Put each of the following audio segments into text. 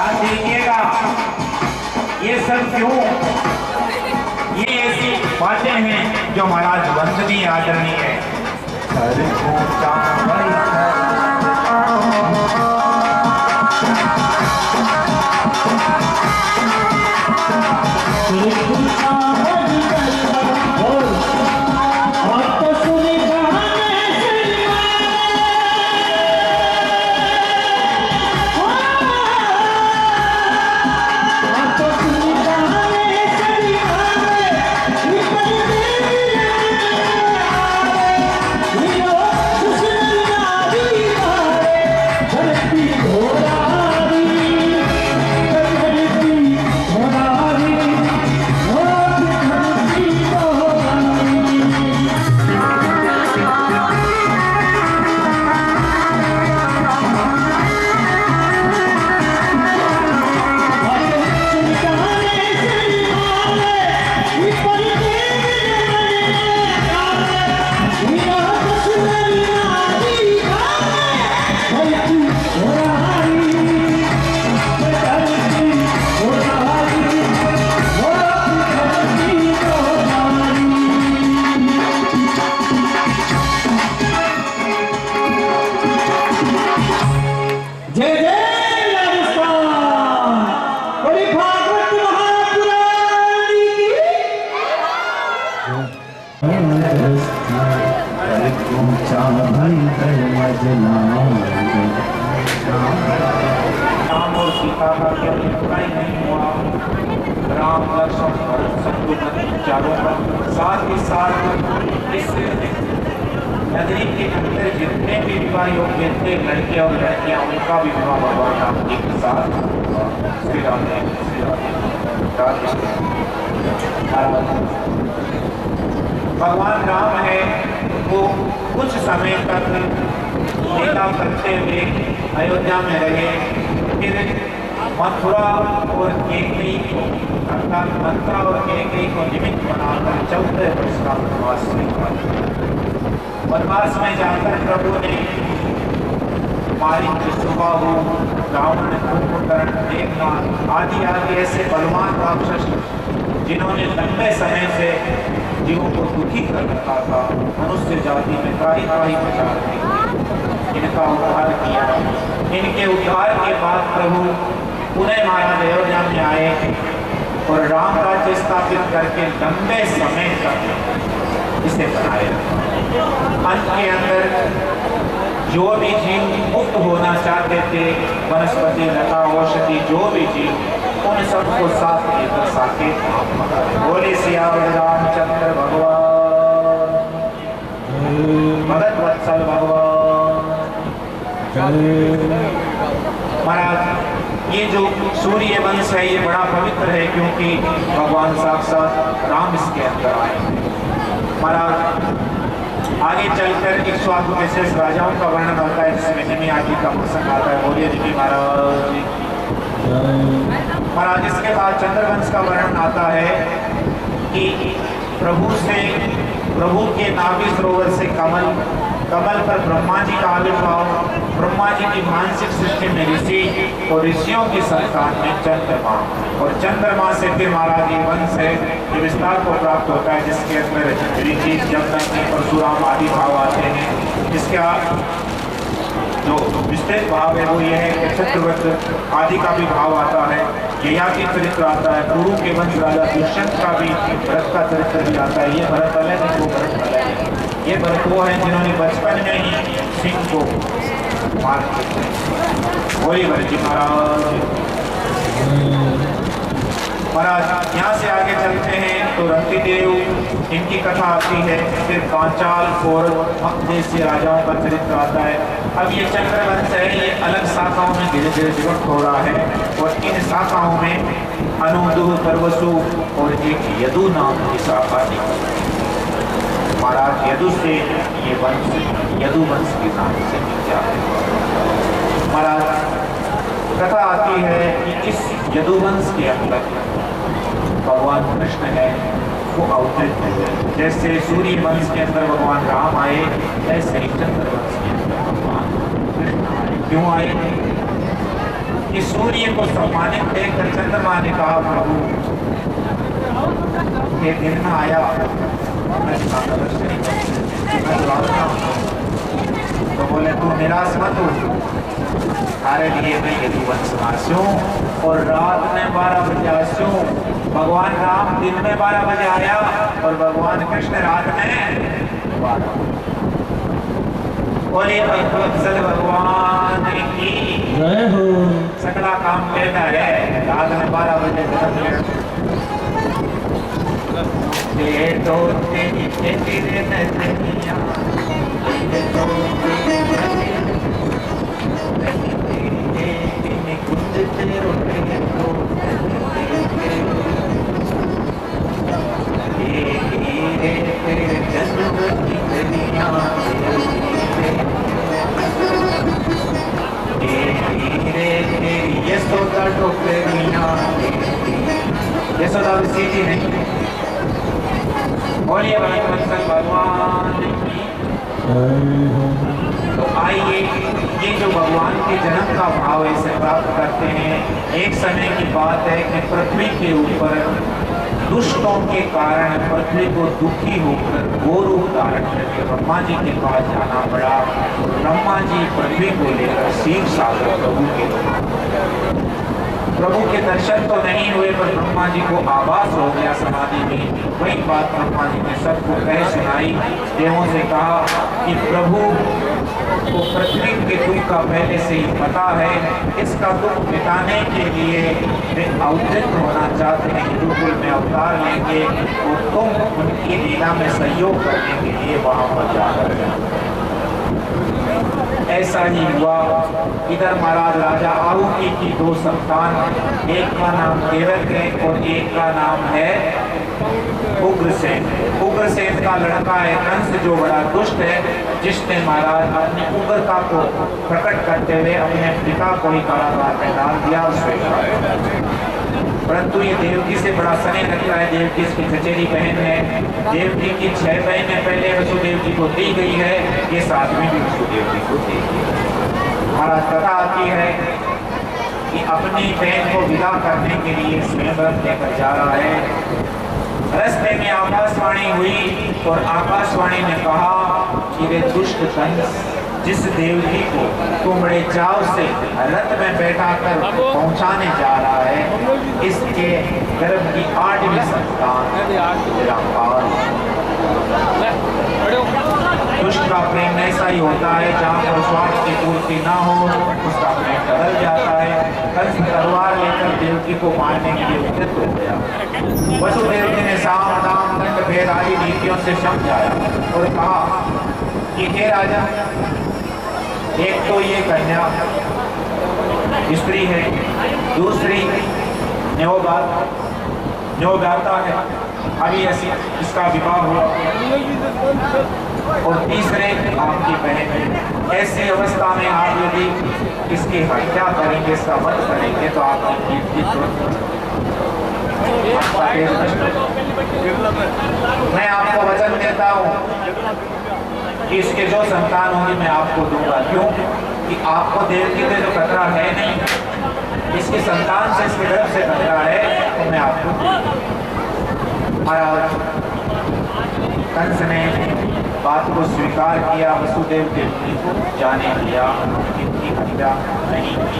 ध्यान दीजिएगा, ये सब क्यों, ये ऐसी बातें हैं जो महाराज वंदनीय आदरणीय है। राम और सीता का क्या लड़ाई नहीं हुआ, राम लक्ष्मण भरत शत्रुघ्न चारों का, साथ ही साथ इस नगरी के अंदर जितने भी विवाह योग्य थे लड़के और लड़कियां, उनका भी विवाह भगवान राम जी के साथ। श्री राम भगवान राम है वो कुछ समय तक लीला करते हुए अयोध्या में रहे, फिर मथुरा और केकई को अर्थात मथुरा और केकई को निमित्त बनाकर 14 वर्ष का वनवास स्वीकार। वनवास में जाकर प्रभु ने मारीच, सुबाहु, रावण, कुंभकर्ण, मेघनाद आदि आदि ऐसे बलवान राक्षस जिन्होंने लंबे समय से जीवों को दुखी कर रखा था, मनुष्य जाति में त्राही मचा रही थी, इनका उद्धार किया। इनके उद्धार के बाद प्रभु पुनः महाराज अयोध्या में आए और राम राज्य स्थापित करके लंबे समय तक इसे बनाए। अंत के अंदर जो भी जीव मुक्त होना चाहते थे, वनस्पति, लता, औषधि, जो भी जीव, उन सबको साथ लेकर साकेत बोले सियावर रामचंद्र भगवान, भगत वत्सल भगवान। महाराज ये जो सूर्य वंश है ये बड़ा पवित्र है, क्योंकि भगवान साक्षात राम इसके अंदर आए। महाराज आगे चलकर इक्ष्वाकु विशेष राजाओं का वर्णन होता है, जिसमें निमि आदि का प्रसंग आता है। बोलिए निमि महाराज। महाराज इसके बाद चंद्रवंश का वर्णन आता है कि प्रभु के नाभि सरोवर से कमल पर ब्रह्मा जी का आविर्भाव, ब्रह्मा जी की मानसिक सृष्टि में ऋषि और ऋषियों की संतान में चंद्रमा, और चंद्रमा से फिर महाराज ये वंश है ये विस्तार को प्राप्त होता है, जिसके अंदर ऋषि, जमदग्नि, परशुराम आदि भाव आते हैं। इसका जो विस्तृत भाव है वो ये है कि चक्रवर्त आदि का भी भाव आता है, ययाति चरित्र आता है, कुरु के वंश राजा दुष्यंत का भी भरत का चरित्र भी आता है। ये भरत अलग है, वो भरत अलग है। ये भरत वो है जिन्होंने बचपन में ही सिंह को मार दिया। वही भरत जी महाराज। यहाँ से आगे चलते हैं तो रंतिदेव, इनकी कथा आती है, फिर पांचाल और जैसे राजाओं का चरित्र आता है। अब ये चंद्रवंश है, ये अलग शाखाओं में धीरे धीरे विभक्त हो रहा है, और इन शाखाओं में अनुदु, परवसु और एक यदु नाम की शाखा निकली। महाराज यदु से ये वंश यदु वंश के नाम से विख्यात है। महाराज कथा आती है कि इस यदु वंश के अंदर भगवान कृष्ण है वो अवतरित हुए। जैसे सूर्य वंश के अंदर भगवान राम आए, ऐसे ही चंद्र वंश के अंदर भगवान कृष्ण आए। क्यों आए? कि सूर्य को सम्मानित देखकर चंद्रमा ने कहा, प्रभु ये दिन में आया मैं इसका दर्शन नहीं कर सकता। तो बोले तू निराश मत हो, तारे लिए मैं यदुवंश हूँ और रात में 12 बजे आस्यूं। भगवान राम दिन में 12 बजे आया और भगवान कृष्ण रात में 12। और ये वत्सल भगवान की जय हो। सकला काम कहता है रात में 12 बजे तो तेरी तेरे नजरिया यशोदा सीधी नहीं। बोलिए भगवान की। तो आइए ये जो भगवान के जन्म का भाव ऐसे प्राप्त करते हैं। एक समय की बात है कि पृथ्वी के ऊपर दुष्टों के कारण पृथ्वी को दुखी होकर वो रूप धारण करके ब्रह्मा जी के पास जाना पड़ा। ब्रह्मा जी पृथ्वी को लेकर क्षीर सागर प्रभु के दर्शन तो नहीं हुए, पर ब्रह्मा जी को आभास हो गया समाधि में। वही बात ब्रह्मा जी ने सबको कह सुनाई। देवों से कहा कि प्रभु को पृथ्वी के दुख का पहले से ही पता है, इसका दुख मिटाने के लिए वे अवतरित होना चाहते हैं, हिंदुकुल में अवतार लेंगे और तुम उनकी लीला में सहयोग करने के लिए वहां पर जाकर। ऐसा ही हुआ। इधर महाराज राजा आहुति की 2 संतान, एक का नाम देवक है और एक का नाम है उग्रसेन। उग्रसेन का लड़का है कंस, जो बड़ा दुष्ट है, जिसने महाराज अपनी उग्रता को प्रकट करते हुए अपने पिता को ही कारागार में डाल दिया। परंतु ये देवकी से बड़ा स्नेह रखता है। देवकी इसकी चचेरी बहन है। देवकी की 6 बहनें पहले वसुदेव जी को दी गई है, ये 7वीं भी वसुदेव जी को दी गई। महाराज कथा आती है कि अपनी बहन को विदा करने के लिए स्वयंवर लेकर जा रहा है। रास्ते में आकाशवाणी हुई और आकाशवाणी ने कहा कि वे दुष्ट कंस जिस देवकी को तुम बड़े चाव से रथ में बैठा कर पहुंचाने जा रहा है, इसके गर्भ की 8वीं संतान दुष्ट का प्रेम ऐसा ही होता है, जहाँ पर स्वार्थ की पूर्ति ना हो उसका प्रेम बदल जाता है। कंस तलवार लेकर देवकी को मारने के लिए उद्यत हो गया। वसुदेव जी ने साम दाम दंड भेद आदि नीतियों से समझाया और कहा कि हे राजा, एक तो ये कन्या स्त्री है, दूसरी न्योदाता है, अभी इसका विवाह हुआ, और तीसरे आपकी बहन है। ऐसी अवस्था में आप यदि इसकी हत्या करेंगे, इसका वध करेंगे, तो आपकी कीर्ति मैं आपको वचन देता हूँ कि इसके जो संतान होगी मैं आपको दूंगा। क्यों कि आपको देवकी से जो खतरा है नहीं, इसके संतान से, इसके गर्भ से खतरा है, तो मैं आपको महाराज कंस ने बात को स्वीकार किया। वसुदेव देवकी को जाने दिया, इनकी हत्या नहीं की।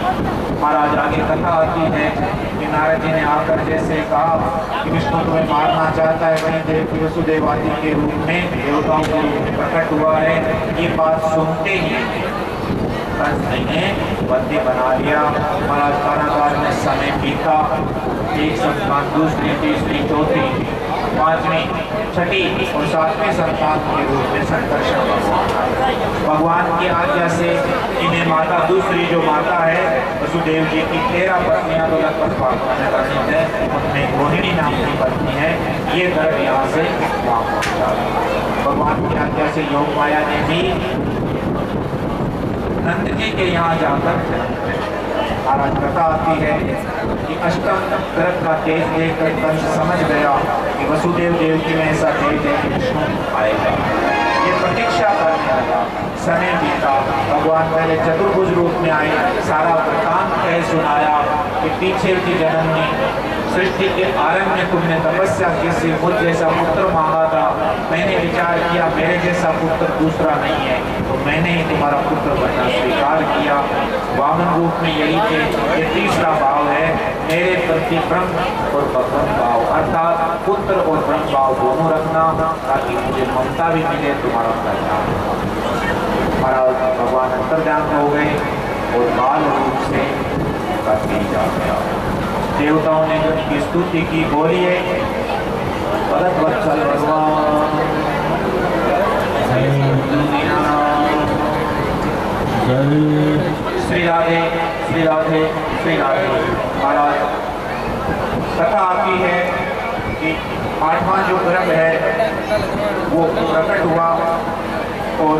महाराज आगे कथा आती है कि नारद जी ने आकर जैसे कहा कि विष्णु तुम्हें मारना चाहता है, वहीं देवकी वसुदेव आदि के रूप में देवताओं के रूप में प्रकट हुआ है। ये बात सुनते ही कंस ने बंदी बना लिया। महाराज कारागार में समय बीता। एक संतान, दूसरी, तीसरी, चौथी, 5वीं, 6ठी और 7वें संतान के रूप में संकर्षण भगवान की आज्ञा से इन्हें माता, दूसरी जो माता है वसुदेव जी की 13 पत्नियां तो लगभग वर्णित है, उनमें रोहिणी नाम की पत्नी है। ये गर्भ यहाँ से वहाँ पहुँचा। भगवान की आज्ञा से योग माया ने भी नंद जी के यहाँ जाकर महाराज कथा आती है कि अष्टम गर्भ का तेज देखकर कंस समझ गया कि वसुदेव देवकी में ऐसा तेज है कि विष्णु आएगा। ये प्रतीक्षा करने लगा। समय बीता, भगवान पहले चतुर्भुज रूप में आए, सारा वृत्तांत कह सुनाया कि पीछे की जन्म में सृष्टि के आरंभ में तुमने तपस्या की सी, मुझ जैसा पुत्र मांगा था। मैंने विचार किया मेरे जैसा पुत्र दूसरा नहीं है, तो मैंने ही तुम्हारा पुत्र बनना स्वीकार किया। वामन रूप में यही थे। ये तीसरा भाव है, मेरे प्रति ब्रह्म और भगवत भाव, अर्थात पुत्र और ब्रह्म भाव दोनों रखना, ताकि मुझे ममता भी मिले, तुम्हारा कल्याण। महाराज भगवान अंतर्ध्यान हो गए और बाल रूप से उनका तेज आ गया। देवताओं ने उनकी स्तुति की, बोलिए भरत वत्सल भगवान श्री राधे श्री राधे श्री राधे। महाराज कथा आती है कि 8वां जो गर्भ है वो प्रकट हुआ और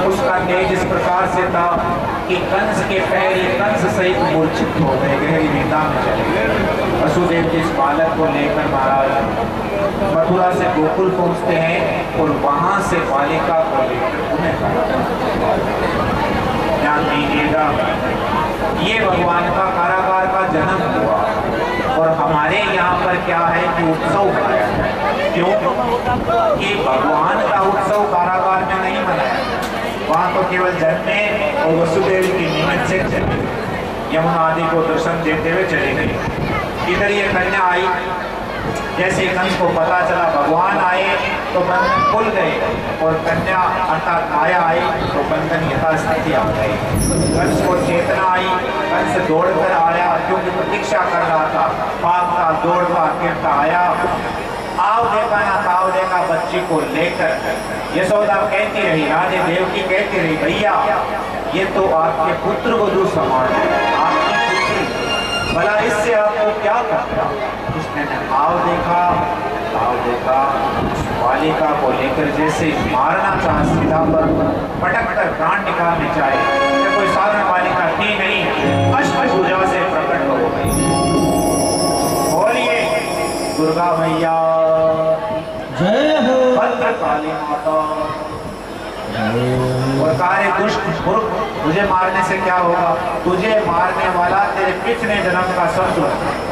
उसका तेज इस प्रकार से था कि कंस के पैर कंस सहित मूर्छित हो गए, गहरी निंदा में चले गए। वसुदेव जी इस बालक को लेकर महाराज मथुरा से गोकुल पहुंचते हैं और वहां से बालिका को लेकर उन्हें ध्यान दीजिएगा, ये भगवान का कारागार का जन्म हुआ और हमारे यहाँ पर क्या है कि उत्सव मनाया है। क्यों? कि भगवान का उत्सव कारागार में नहीं मनाया, वहाँ तो केवल जन्मे और वसुदेव की निमित्त से यमुना आदि को दर्शन देते हुए चले गए। इधर ये कन्या आई, जैसे कंस को पता चला भगवान आए तो बंधन खुल गए और कन्या अर्थात माया आई तो बंधन यथास्थिति आ गए। कंस को चेतना आई, कंस दौड़ कर आया क्योंकि प्रतीक्षा कर रहा था, भागता दौड़ता गिरता आया। आओ देखा ना ताओ देखा बच्ची को लेकर यशोदा कहती रही, राधे देवकी कहती रही, भैया ये तो आपके पुत्र वधू समान है, आपकी पुत्री, भला इससे आपको क्या करता। उसने आओ देखा बालिका को लेकर जैसे मारना चाहा, सीधा पर पटक कर प्राण निकालने चाहे, कोई साधारण बालिका थी नहीं, अष्टभुजा से प्रकट हो गई। बोलिए दुर्गा मैया जय हो, भद्र काली माता। और कार्य दुष्ट मूर्ख, तुझे मारने से क्या होगा, तुझे मारने वाला तेरे पिछले जन्म का शत्रु,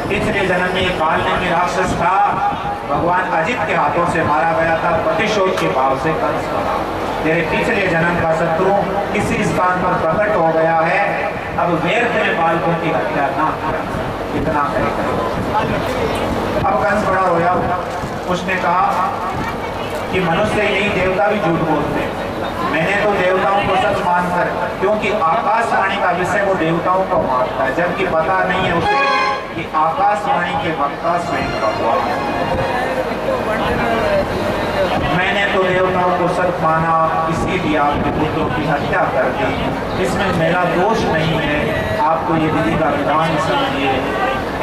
पिछले जन्म में कालने की राक्षस था, भगवान अजित के हाथों से मारा गया था, प्रतिशोध के भाव से कंस बना। तेरे पिछले जन्म का शत्रु किसी स्थान पर प्रकट हो गया है, अब व्यर्थ में बालकों की हत्या ना कर, इतना करेगा। अब कंस बड़ा रोया, उसने कहा कि मनुष्य ही नहीं देवता भी झूठ बोलते हैं। मैंने तो देवताओं को सच मानकर, क्योंकि आकाशवाणी का विषय वो देवताओं को मानता है, जबकि पता नहीं है उसे कि आकाशवाणी के वक्ता स्वयं भगवान। मैंने तो देवताओं को सच माना, इसीलिए आपके पुत्रों की हत्या कर दी। इसमें मेरा दोष नहीं है, आपको ये विधि का विधान समझिए।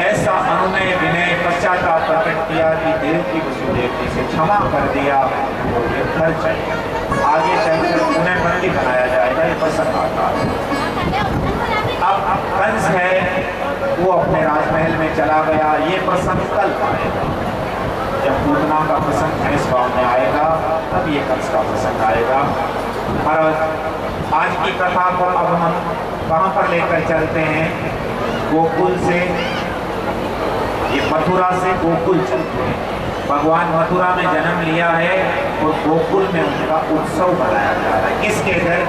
ऐसा अनुनय विनय पश्चाताप प्रकट किया कि देव की वसुदेव जी से क्षमा कर दिया और ये घर चले। आगे चलकर उन्हें बंदी बनाया जाएगा, ये प्रसंग आता है। अब कंस है वो अपने राजमहल में चला गया, ये प्रसंग कल आएगा। जब पूतना का प्रसंग मेरे सामने आएगा तब ये कंस का प्रसंग आएगा। और आज की कथा को अब हम कहाँ पर लेकर चलते हैं, गोकुल से, ये मथुरा से गोकुल चलते हैं। भगवान मथुरा में जन्म लिया है और गोकुल में उनका उत्सव मनाया जा रहा है। किसके घर?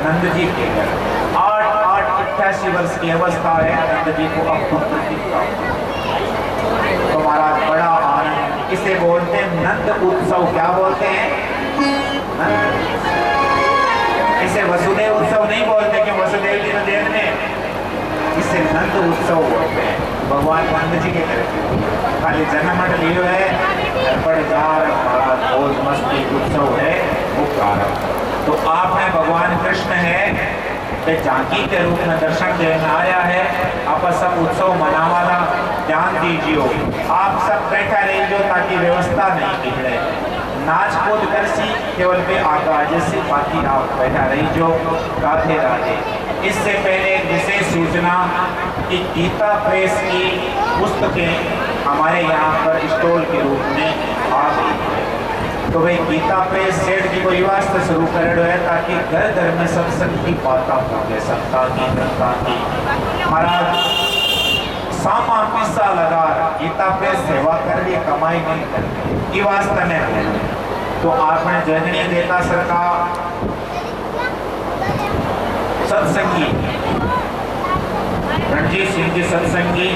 नंद जी के घर। 88 वर्ष की अवस्था है, नंद जी को अब पुत्र की प्राप्ति। तो महाराज बड़ा आनंद, इसे बोलते हैं नंद उत्सव। क्या बोलते हैं? इसे वसुदेव उत्सव नहीं बोलते कि वसुदेव जी ने देव ने, इसे नंद उत्सव बोलते हैं। भगवान नंद जी के घर खाली जन्म लियो है, पड़जार महाराज मौज मस्ती उत्सव है वो प्रारंभ। तो आपने भगवान कृष्ण है झांकी के रूप में दर्शन देने आया है, आप सब उत्सव मनावाना ध्यान दीजिए। आप सब बैठा रहिए ताकि व्यवस्था नहीं बिगड़े। नाच कूद कर सी केवल पे आका जैसे बाकी आप बैठा रही जो राधे राधे। इससे पहले एक विशेष सूचना कि गीता प्रेस की पुस्तकें हमारे यहाँ पर स्टॉल के रूप में आ गई है। तो भाई गीता प्रेस सेठ जी को ये वास्ते शुरू कर रहे है ताकि घर घर में सत्संग की बातें हो गए, सत्ता की गीता की महाराज सामा पिस्सा लगा गीता प्रेस सेवा कर रही कमाई नहीं कर ये वास्ते में। तो आपने जननी देता सरकार सत्संगी रणजीत सिंह जी सत्संगी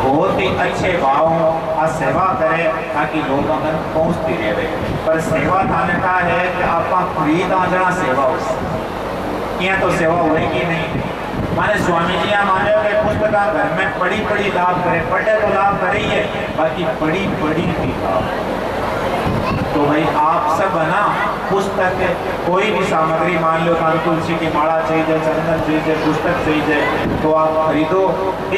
बहुत ही अच्छे भावों आ सेवा करे ताकि लोगों तक पहुंचती रहे। पर सेवा थाने का है कि आप फ्री दांजना सेवा यहाँ तो सेवा होगी नहीं। माने स्वामी जी यहाँ माने के पुस्तक घर में पड़ी लाभ करे, पढ़े तो लाभ करे ही है, बाकी पड़ी भी लाभ। तो भाई आप सब है ना पुस्तक कोई भी सामग्री मान लो कान तुलसी की माला चाहिए, चंदन चाहिए, पुस्तक चाहिए तो आप खरीदो।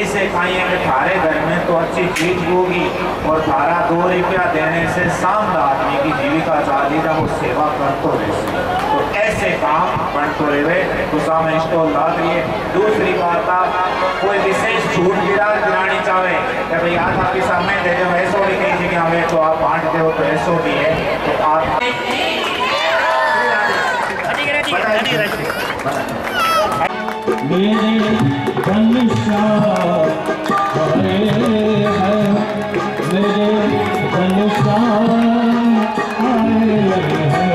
इससे कहीं कि थारे घर में तो अच्छी चीज होगी और थारा 2 रुपया देने से सामने आदमी की जीविका चाली का वो सेवा करते रहे। तो ऐसे काम बनते रहे तो सामने स्टॉल ला दिए। दूसरी बात आप कोई विशेष छूट दिलानी चाहे कि भाई आज आपके सामने दे दो ऐसो भी कहीं जगह हमें तो आप बांट दो तो ऐसो भी है तो आप मेरे धनुषा हरे है, मेरे धनुषा हरे है।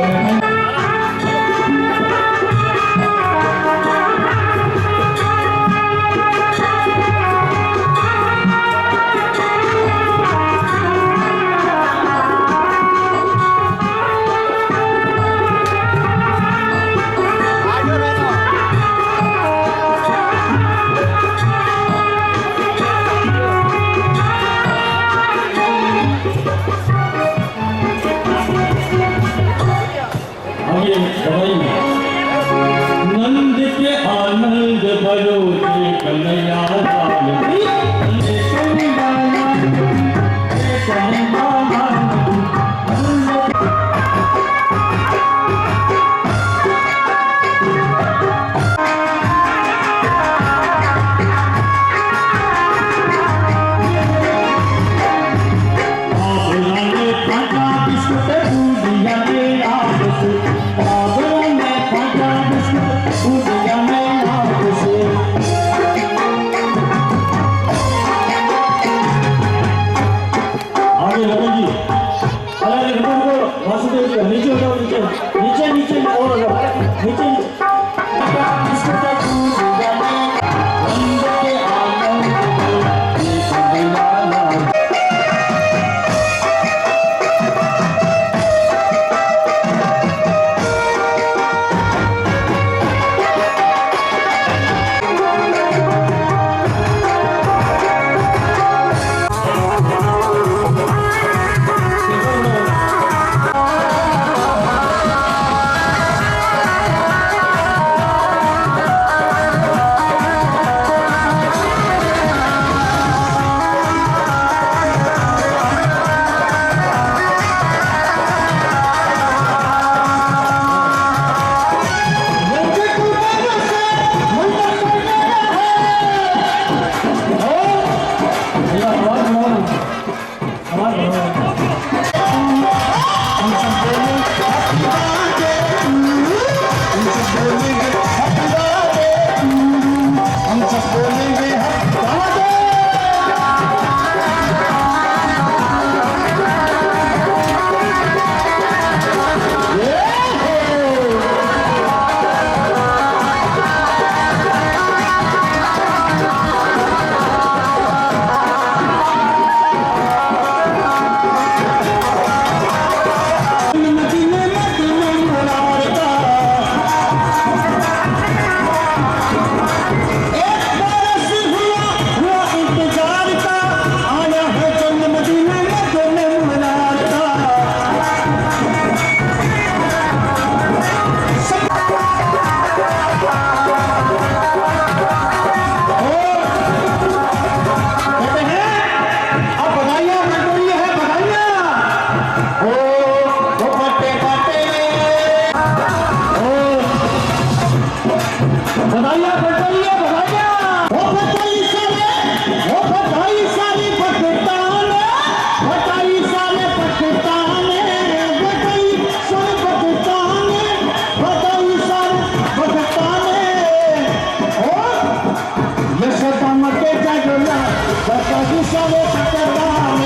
बधाइयाँ बधाइयाँ बधाइयाँ। ओ बधाई सारे बधाई सारे पाकिस्तान, बधाई सारे पाकिस्तान, बधाई सारे पाकिस्तान, बधाई सारे पाकिस्तान। ओ यशोदा मके जागना बधाई सारे पाकिस्तान।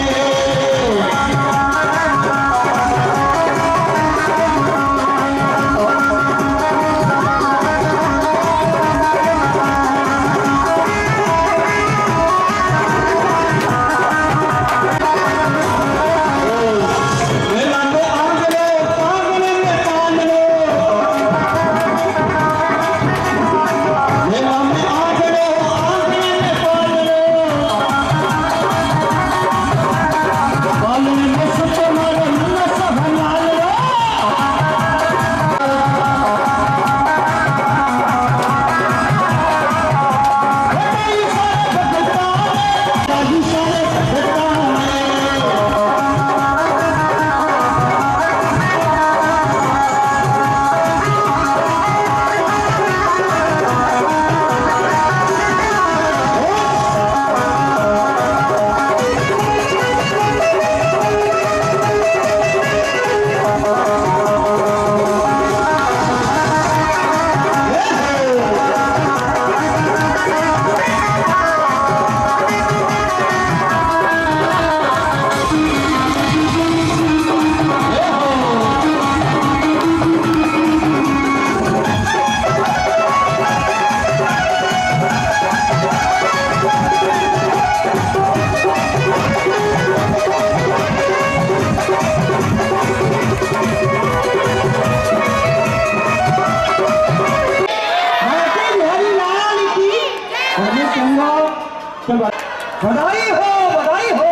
बधाई हो बधाई हो।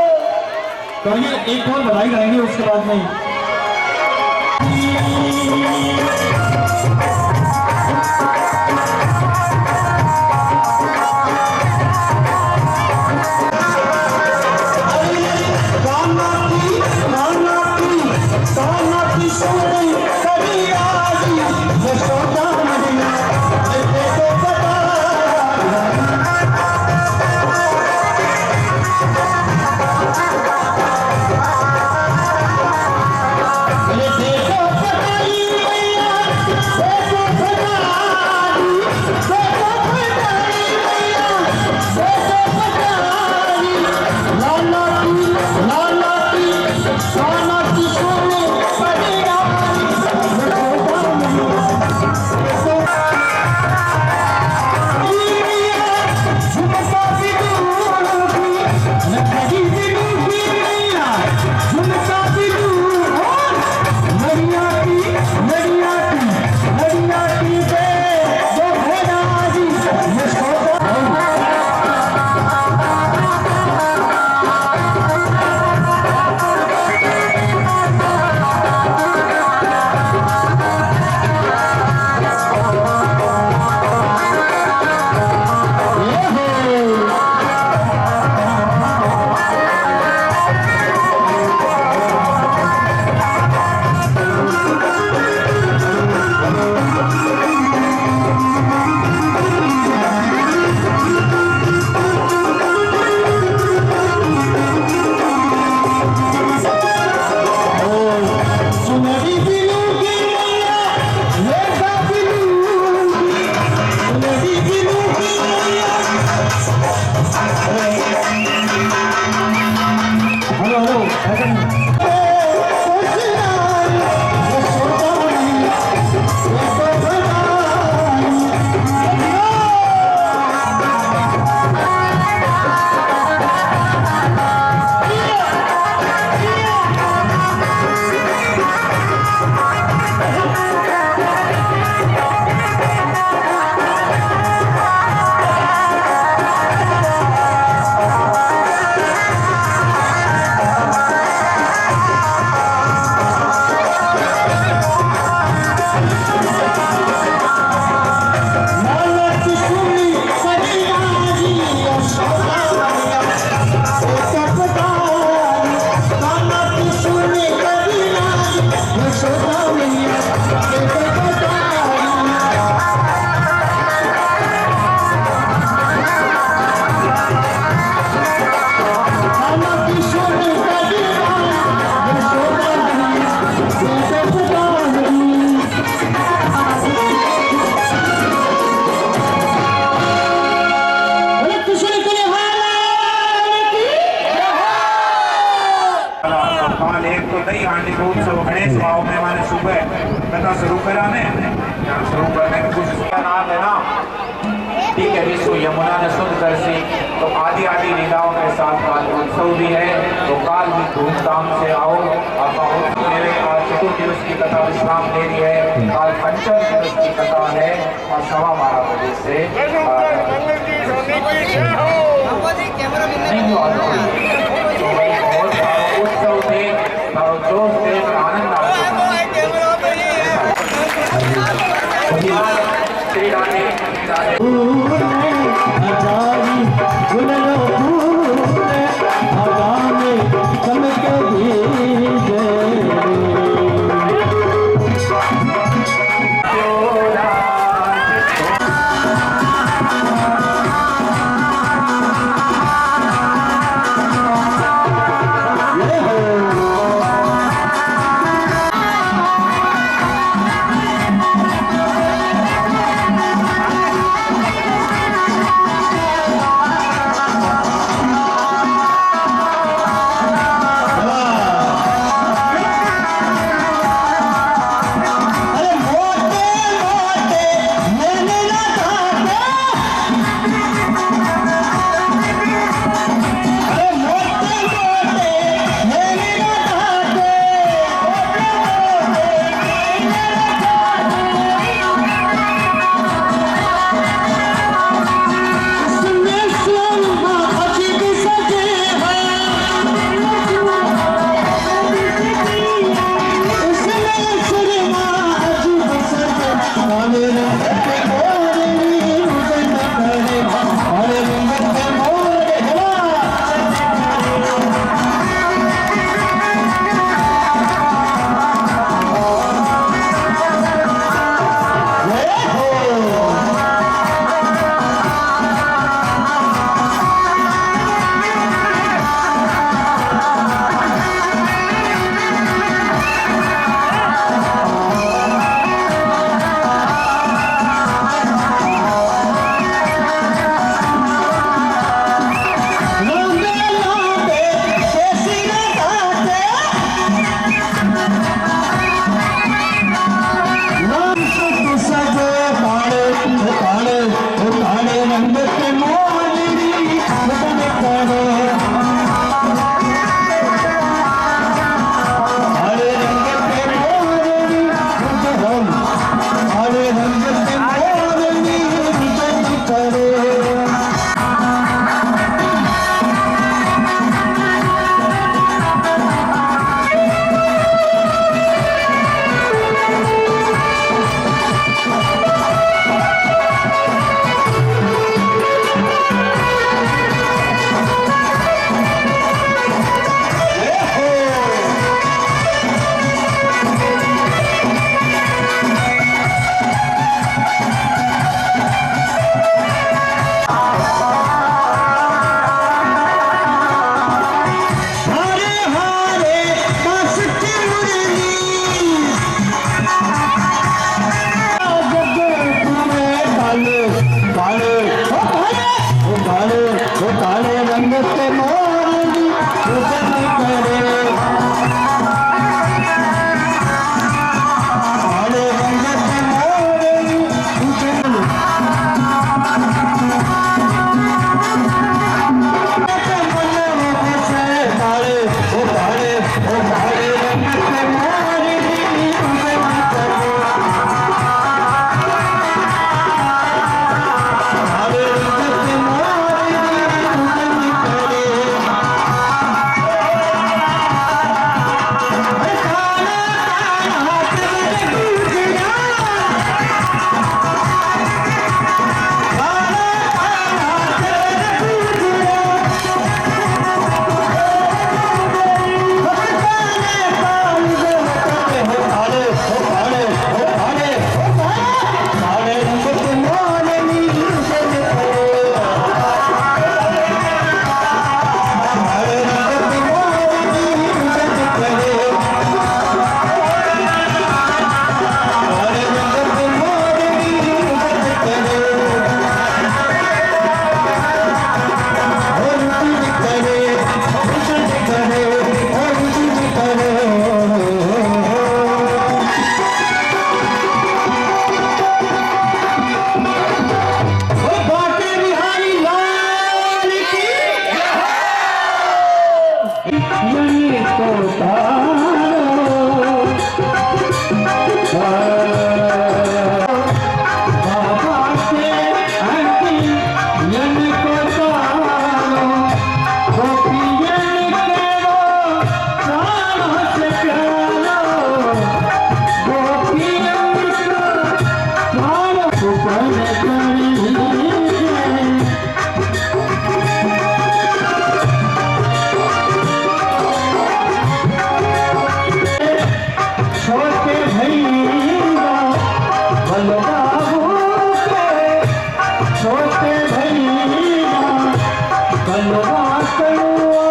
करिए एक और बधाई करेंगे उसके बाद में। देखो उत्सव भी है, तो काल भी धूमधाम से आओ। अब बहुत मेरे आज चतुर्थ दिवस की कथा विश्राम ले रही है, काल पंचम दिवस की कथा है और 12:15 बजे से नहीं हुआ। तो बहुत सारा उत्सव थे, सारो जोश थे, आनंद आ श्री राधे हजारी गुनलो फूले हगाने चमके भीगे कलवा कलवा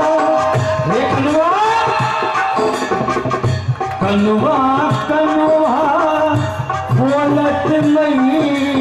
हे कलवा कलवा कलवा बोलत नहीं